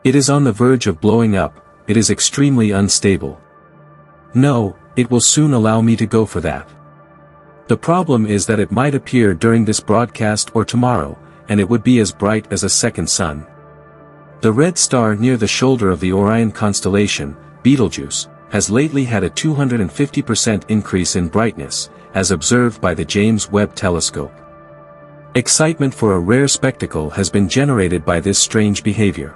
It is on the verge of blowing up. It is extremely unstable. No, it will soon allow me to go for that. The problem is that it might appear during this broadcast or tomorrow, and it would be as bright as a second sun. The red star near the shoulder of the Orion constellation, Betelgeuse, has lately had a 250% increase in brightness, as observed by the James Webb Telescope. Excitement for a rare spectacle has been generated by this strange behavior.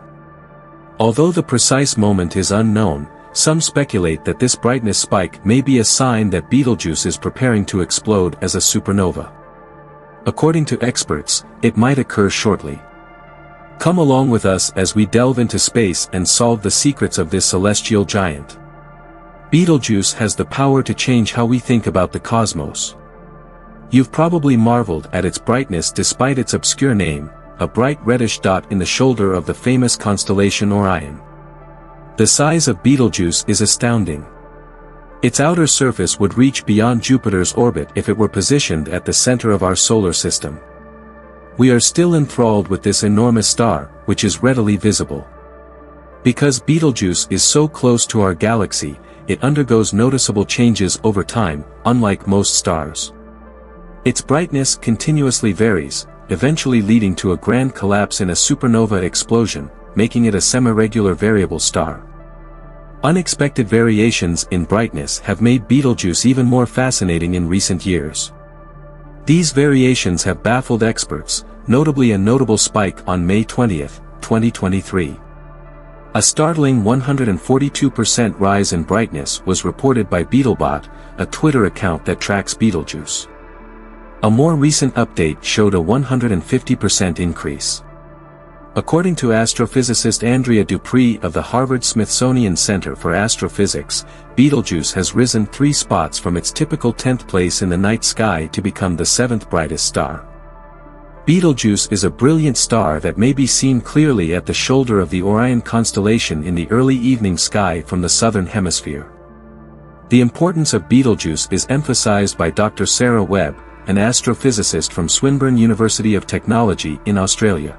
Although the precise moment is unknown, some speculate that this brightness spike may be a sign that Betelgeuse is preparing to explode as a supernova. According to experts, it might occur shortly. Come along with us as we delve into space and solve the secrets of this celestial giant. Betelgeuse has the power to change how we think about the cosmos. You've probably marveled at its brightness despite its obscure name, a bright reddish dot in the shoulder of the famous constellation Orion. The size of Betelgeuse is astounding. Its outer surface would reach beyond Jupiter's orbit if it were positioned at the center of our solar system. We are still enthralled with this enormous star, which is readily visible. Because Betelgeuse is so close to our galaxy, it undergoes noticeable changes over time, unlike most stars. Its brightness continuously varies, eventually leading to a grand collapse in a supernova explosion, making it a semi-regular variable star. Unexpected variations in brightness have made Betelgeuse even more fascinating in recent years. These variations have baffled experts, notably a notable spike on May 20, 2023. A startling 142% rise in brightness was reported by Betelbot, a Twitter account that tracks Betelgeuse. A more recent update showed a 150% increase. According to astrophysicist Andrea Dupree of the Harvard-Smithsonian Center for Astrophysics, Betelgeuse has risen 3 spots from its typical 10th place in the night sky to become the 7th brightest star. Betelgeuse is a brilliant star that may be seen clearly at the shoulder of the Orion constellation in the early evening sky from the southern hemisphere. The importance of Betelgeuse is emphasized by Dr. Sarah Webb, an astrophysicist from Swinburne University of Technology in Australia.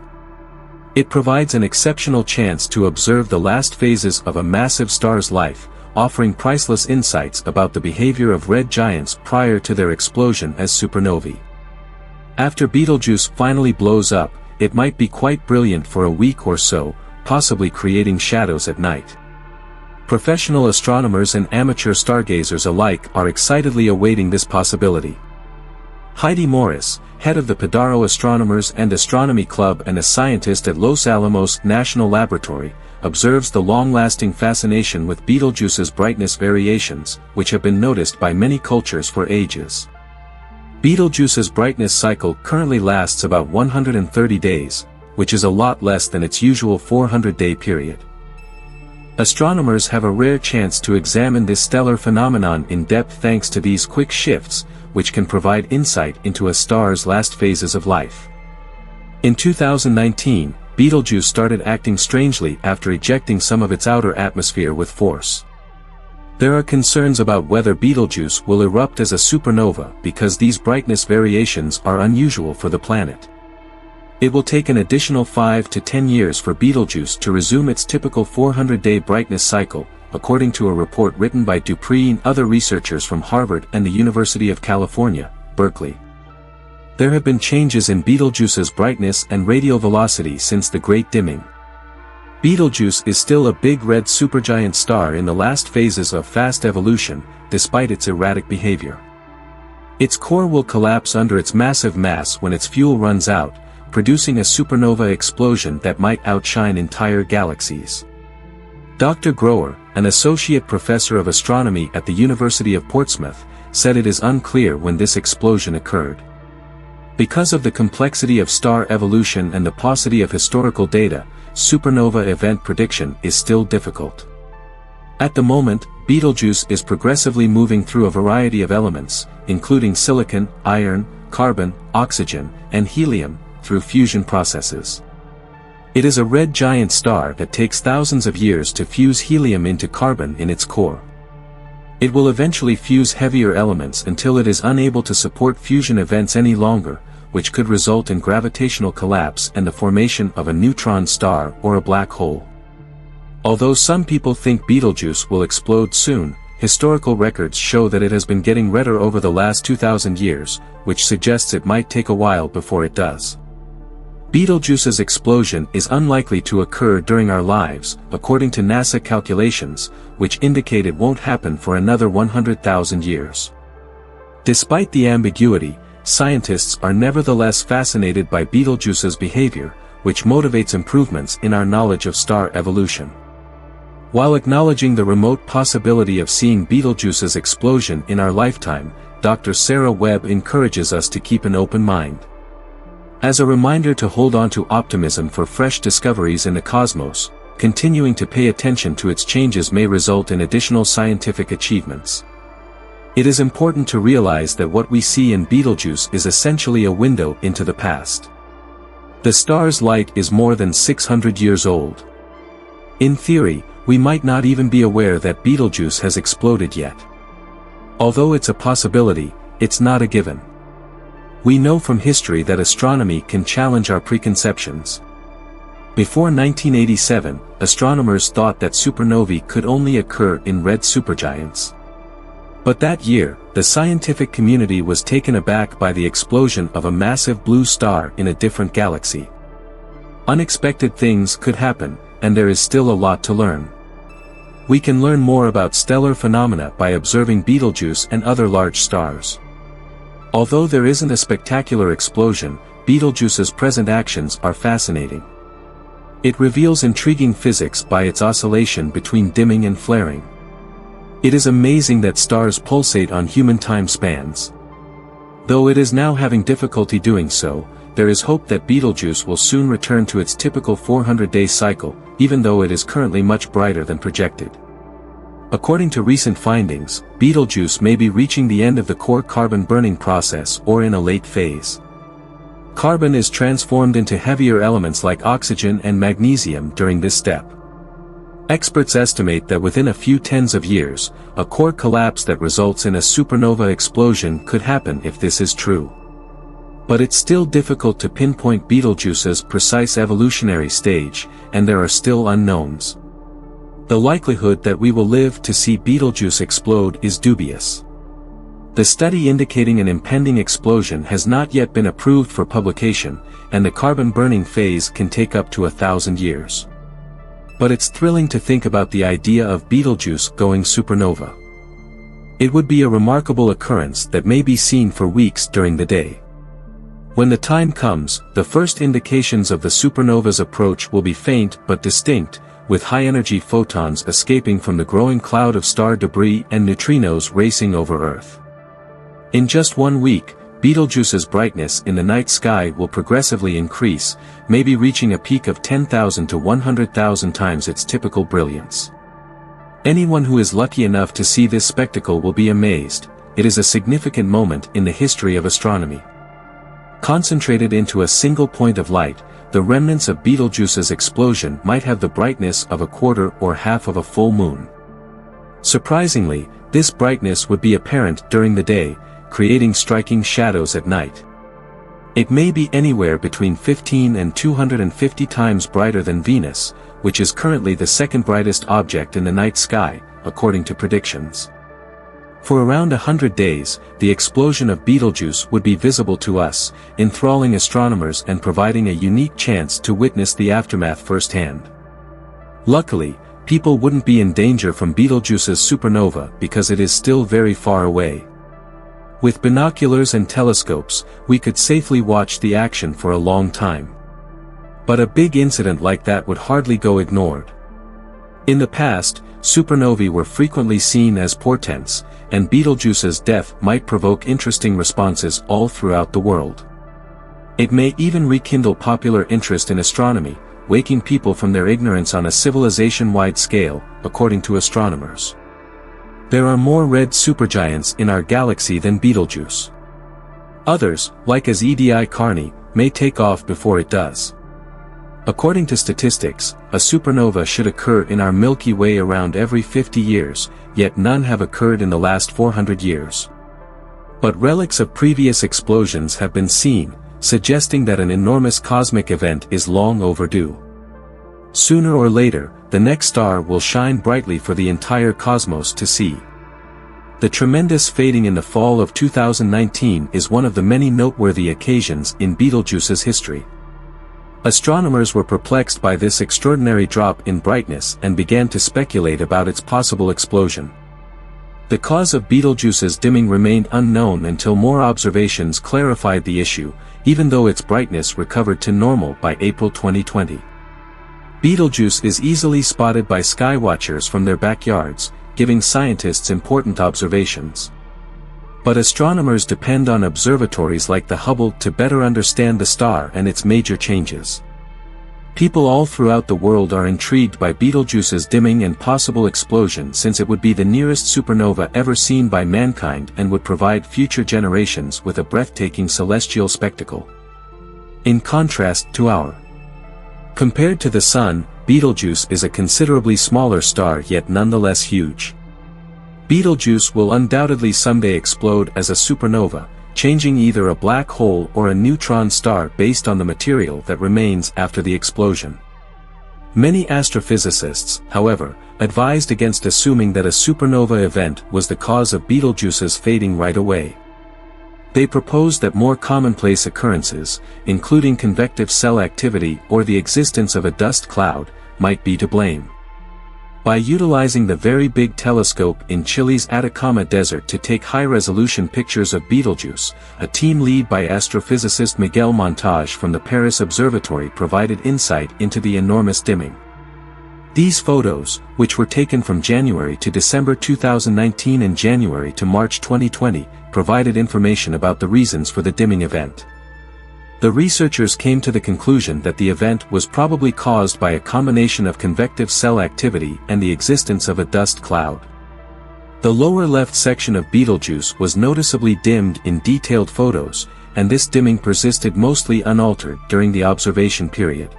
It provides an exceptional chance to observe the last phases of a massive star's life, offering priceless insights about the behavior of red giants prior to their explosion as supernovae. After Betelgeuse finally blows up, it might be quite brilliant for a week or so, possibly creating shadows at night. Professional astronomers and amateur stargazers alike are excitedly awaiting this possibility. Heidi Morris, head of the Padaro Astronomers and Astronomy Club and a scientist at Los Alamos National Laboratory, observes the long-lasting fascination with Betelgeuse's brightness variations, which have been noticed by many cultures for ages. Betelgeuse's brightness cycle currently lasts about 130 days, which is a lot less than its usual 400-day period. Astronomers have a rare chance to examine this stellar phenomenon in depth thanks to these quick shifts, which can provide insight into a star's last phases of life. In 2019, Betelgeuse started acting strangely after ejecting some of its outer atmosphere with force. There are concerns about whether Betelgeuse will erupt as a supernova because these brightness variations are unusual for the planet. It will take an additional 5 to 10 years for Betelgeuse to resume its typical 400-day brightness cycle, according to a report written by Dupree and other researchers from Harvard and the University of California, Berkeley. There have been changes in Betelgeuse's brightness and radial velocity since the Great Dimming. Betelgeuse is still a big red supergiant star in the last phases of fast evolution, despite its erratic behavior. Its core will collapse under its massive mass when its fuel runs out, producing a supernova explosion that might outshine entire galaxies. Dr. Grower, an associate professor of astronomy at the University of Portsmouth, said it is unclear when this explosion occurred. Because of the complexity of star evolution and the paucity of historical data, supernova event prediction is still difficult. At the moment, Betelgeuse is progressively moving through a variety of elements, including silicon, iron, carbon, oxygen, and helium, through fusion processes. It is a red giant star that takes thousands of years to fuse helium into carbon in its core. It will eventually fuse heavier elements until it is unable to support fusion events any longer, which could result in gravitational collapse and the formation of a neutron star or a black hole. Although some people think Betelgeuse will explode soon, historical records show that it has been getting redder over the last 2,000 years, which suggests it might take a while before it does. Betelgeuse's explosion is unlikely to occur during our lives, according to NASA calculations, which indicate it won't happen for another 100,000 years. Despite the ambiguity, scientists are nevertheless fascinated by Betelgeuse's behavior, which motivates improvements in our knowledge of star evolution. While acknowledging the remote possibility of seeing Betelgeuse's explosion in our lifetime, Dr. Sarah Webb encourages us to keep an open mind. As a reminder to hold on to optimism for fresh discoveries in the cosmos, continuing to pay attention to its changes may result in additional scientific achievements. It is important to realize that what we see in Betelgeuse is essentially a window into the past. The star's light is more than 600 years old. In theory, we might not even be aware that Betelgeuse has exploded yet. Although it's a possibility, it's not a given. We know from history that astronomy can challenge our preconceptions. Before 1987, astronomers thought that supernovae could only occur in red supergiants. But that year, the scientific community was taken aback by the explosion of a massive blue star in a different galaxy. Unexpected things could happen, and there is still a lot to learn. We can learn more about stellar phenomena by observing Betelgeuse and other large stars. Although there isn't a spectacular explosion, Betelgeuse's present actions are fascinating. It reveals intriguing physics by its oscillation between dimming and flaring. It is amazing that stars pulsate on human time spans. Though it is now having difficulty doing so, there is hope that Betelgeuse will soon return to its typical 400-day cycle, even though it is currently much brighter than projected. According to recent findings, Betelgeuse may be reaching the end of the core carbon burning process or in a late phase. Carbon is transformed into heavier elements like oxygen and magnesium during this step. Experts estimate that within a few tens of years, a core collapse that results in a supernova explosion could happen if this is true. But it's still difficult to pinpoint Betelgeuse's precise evolutionary stage, and there are still unknowns. The likelihood that we will live to see Betelgeuse explode is dubious. The study indicating an impending explosion has not yet been approved for publication, and the carbon-burning phase can take up to 1,000 years. But it's thrilling to think about the idea of Betelgeuse going supernova. It would be a remarkable occurrence that may be seen for weeks during the day. When the time comes, the first indications of the supernova's approach will be faint but distinct, with high-energy photons escaping from the growing cloud of star debris and neutrinos racing over Earth. In just 1 week, Betelgeuse's brightness in the night sky will progressively increase, maybe reaching a peak of 10,000 to 100,000 times its typical brilliance. Anyone who is lucky enough to see this spectacle will be amazed. It is a significant moment in the history of astronomy. Concentrated into a single point of light, the remnants of Betelgeuse's explosion might have the brightness of a quarter or half of a full moon. Surprisingly, this brightness would be apparent during the day, creating striking shadows at night. It may be anywhere between 15 and 250 times brighter than Venus, which is currently the second brightest object in the night sky, according to predictions. For around 100 days, the explosion of Betelgeuse would be visible to us, enthralling astronomers and providing a unique chance to witness the aftermath firsthand. Luckily, people wouldn't be in danger from Betelgeuse's supernova because it is still very far away. With binoculars and telescopes, we could safely watch the action for a long time. But a big incident like that would hardly go ignored. In the past, supernovae were frequently seen as portents, and Betelgeuse's death might provoke interesting responses all throughout the world. It may even rekindle popular interest in astronomy, waking people from their ignorance on a civilization-wide scale, according to astronomers. There are more red supergiants in our galaxy than Betelgeuse. Others, like as Edi Carni, may take off before it does. According to statistics, a supernova should occur in our Milky Way around every 50 years, yet none have occurred in the last 400 years. But relics of previous explosions have been seen, suggesting that an enormous cosmic event is long overdue. Sooner or later, the next star will shine brightly for the entire cosmos to see. The tremendous fading in the fall of 2019 is one of the many noteworthy occasions in Betelgeuse's history. Astronomers were perplexed by this extraordinary drop in brightness and began to speculate about its possible explosion. The cause of Betelgeuse's dimming remained unknown until more observations clarified the issue, even though its brightness recovered to normal by April 2020. Betelgeuse is easily spotted by skywatchers from their backyards, giving scientists important observations. But astronomers depend on observatories like the Hubble to better understand the star and its major changes. People all throughout the world are intrigued by Betelgeuse's dimming and possible explosion, since it would be the nearest supernova ever seen by mankind and would provide future generations with a breathtaking celestial spectacle. In contrast to our Compared to the Sun, Betelgeuse is a considerably smaller star, yet nonetheless huge. Betelgeuse will undoubtedly someday explode as a supernova, changing either a black hole or a neutron star based on the material that remains after the explosion. Many astrophysicists, however, advised against assuming that a supernova event was the cause of Betelgeuse's fading right away. They proposed that more commonplace occurrences, including convective cell activity or the existence of a dust cloud, might be to blame. By utilizing the Very Big Telescope in Chile's Atacama Desert to take high-resolution pictures of Betelgeuse, a team led by astrophysicist Miguel Montage from the Paris Observatory provided insight into the enormous dimming. These photos, which were taken from January to December 2019 and January to March 2020, provided information about the reasons for the dimming event. The researchers came to the conclusion that the event was probably caused by a combination of convective cell activity and the existence of a dust cloud. The lower left section of Betelgeuse was noticeably dimmed in detailed photos, and this dimming persisted mostly unaltered during the observation period.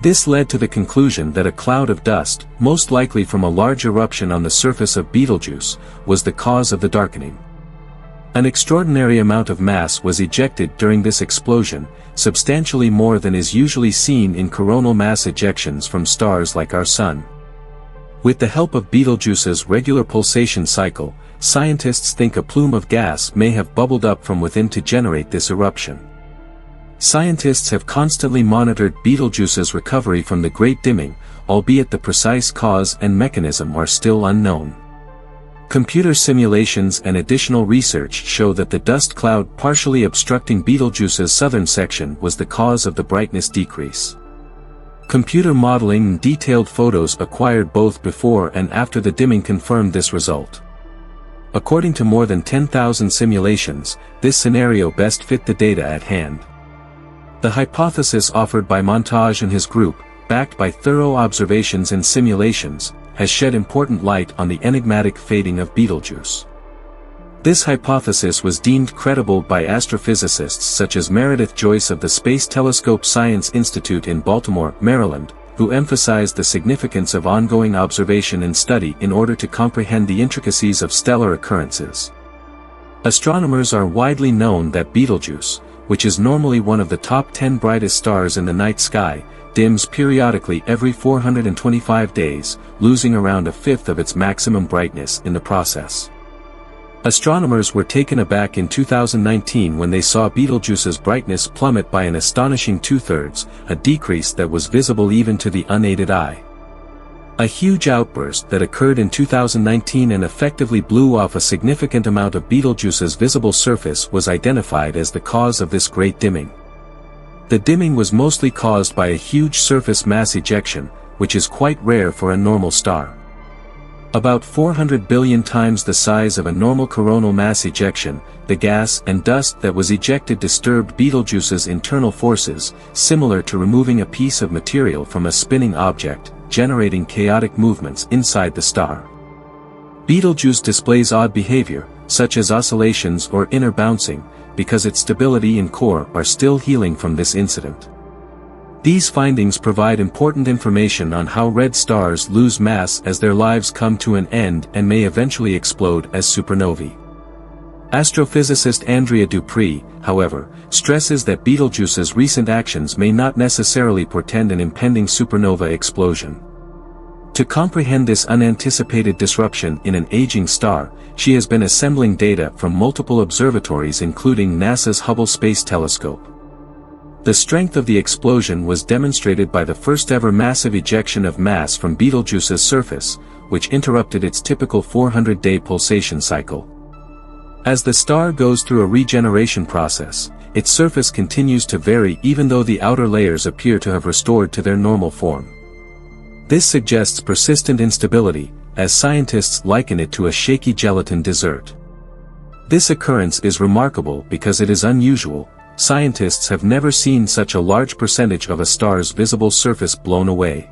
This led to the conclusion that a cloud of dust, most likely from a large eruption on the surface of Betelgeuse, was the cause of the darkening. An extraordinary amount of mass was ejected during this explosion, substantially more than is usually seen in coronal mass ejections from stars like our Sun. With the help of Betelgeuse's regular pulsation cycle, scientists think a plume of gas may have bubbled up from within to generate this eruption. Scientists have constantly monitored Betelgeuse's recovery from the Great Dimming, albeit the precise cause and mechanism are still unknown. Computer simulations and additional research show that the dust cloud partially obstructing Betelgeuse's southern section was the cause of the brightness decrease. Computer modeling and detailed photos acquired both before and after the dimming confirmed this result. According to more than 10,000 simulations, this scenario best fit the data at hand. The hypothesis offered by Montage and his group, backed by thorough observations and simulations, has shed important light on the enigmatic fading of Betelgeuse. This hypothesis was deemed credible by astrophysicists such as Meredith Joyce of the Space Telescope Science Institute in Baltimore, Maryland, who emphasized the significance of ongoing observation and study in order to comprehend the intricacies of stellar occurrences. Astronomers are widely known that Betelgeuse, which is normally one of the top 10 brightest stars in the night sky, dims periodically every 425 days, losing around a fifth of its maximum brightness in the process. Astronomers were taken aback in 2019 when they saw Betelgeuse's brightness plummet by an astonishing 2/3, a decrease that was visible even to the unaided eye. A huge outburst that occurred in 2019 and effectively blew off a significant amount of Betelgeuse's visible surface was identified as the cause of this great dimming. The dimming was mostly caused by a huge surface mass ejection, which is quite rare for a normal star. About 400 billion times the size of a normal coronal mass ejection, the gas and dust that was ejected disturbed Betelgeuse's internal forces, similar to removing a piece of material from a spinning object, generating chaotic movements inside the star. Betelgeuse displays odd behavior, such as oscillations or inner bouncing, because its stability and core are still healing from this incident. These findings provide important information on how red stars lose mass as their lives come to an end and may eventually explode as supernovae. Astrophysicist Andrea Dupree, however, stresses that Betelgeuse's recent actions may not necessarily portend an impending supernova explosion. To comprehend this unanticipated disruption in an aging star, she has been assembling data from multiple observatories including NASA's Hubble Space Telescope. The strength of the explosion was demonstrated by the first-ever massive ejection of mass from Betelgeuse's surface, which interrupted its typical 400-day pulsation cycle. As the star goes through a regeneration process, its surface continues to vary even though the outer layers appear to have restored to their normal form. This suggests persistent instability, as scientists liken it to a shaky gelatin dessert. This occurrence is remarkable because it is unusual. Scientists have never seen such a large percentage of a star's visible surface blown away.